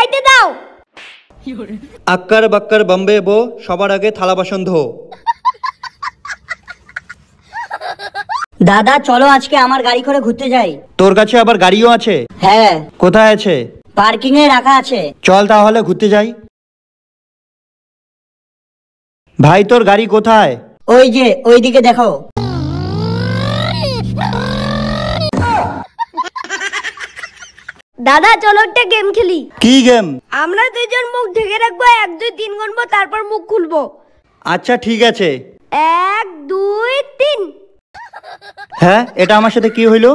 খাইতে দাও। আক্কার বাক্কার বম্বে বো, সবার আগে থালা বাসন ধো। দাদা চলো আজকে আমার গাড়ি করে ঘুরতে যাই। তোর কাছে আবার গাড়িও আছে? হ্যাঁ। কোথায় আছে? পার্কিং এ রাখা আছে। চল তাহলে ঘুরতে যাই। ভাই তোর গাড়ি কোথায়? ওই যে ওইদিকে দেখো। দাদা চলো একটা গেম খেলি। কি গেম? আমরা দুইজন মুখ ঢেকে রাখবো, 1 2 3 গুনবো, তারপর মুখ খুলবো। আচ্ছা ঠিক আছে। 1 2 3। হ্যাঁ, এটা আমার সাথে কি হইলো?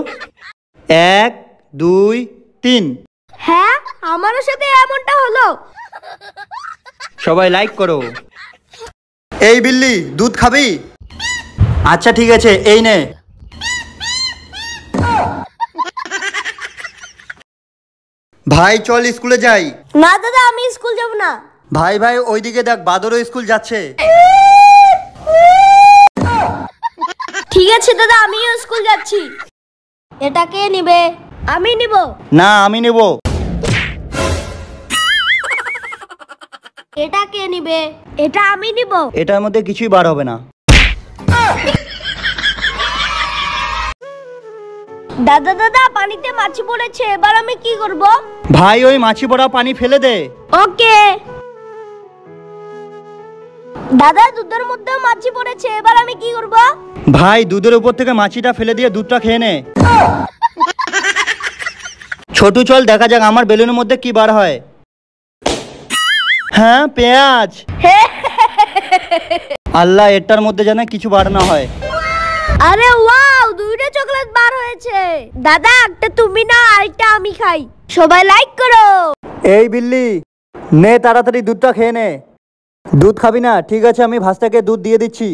1 2 3। হ্যাঁ, আমারও সাথে এমনটা হলো। সবাই লাইক করো। এই বিল্লি, দুধ খাবি? আচ্ছা ঠিক আছে, এই নে। ভাই চল স্কুলে যাই। না দাদা, আমি স্কুল যাব না। ভাই ভাই ওইদিকে দেখ, বাদরও স্কুল যাচ্ছে। ঠিক আছে দাদা, আমিও স্কুল যাচ্ছি। এটা কে নিবে? আমি নিব। না, আমি নেব। এটা কে নিবে? এটা আমি নিব। এটার মধ্যে কিছুই বার হবে না। দাদা দাদা, পানিতে মাছি পড়েছে, এবার আমি কি করব? ভাই ওই মাছি পড়া পানি ফেলে দে। ওকে। দাদা দুধের মধ্যে মাছি পড়েছে, এবার আমি কি করব? ভাই দুধের উপর থেকে মাছিটা ফেলে দিয়ে দুধটা খেয়ে নে। ছোটু চল দেখা যাক আমার বেলুনের মধ্যে কি বার হয়। হ্যাঁ, পেঁয়াজ। আল্লাহ, এটার মধ্যে যেন কিছু বার না হয়। আরে ওয়াও, দুইটা চকলেট বার হয়েছে। দাদা একটা তুমি না, আরেকটা আমি খাই। সবাই লাইক করো। এই বিল্লি, নে তাড়াতাড়ি দুধটা খেয়ে নে। দুধ খাবি না? ঠিক আছে, আমি ভাস্তাকে দুধ দিয়ে দিচ্ছি।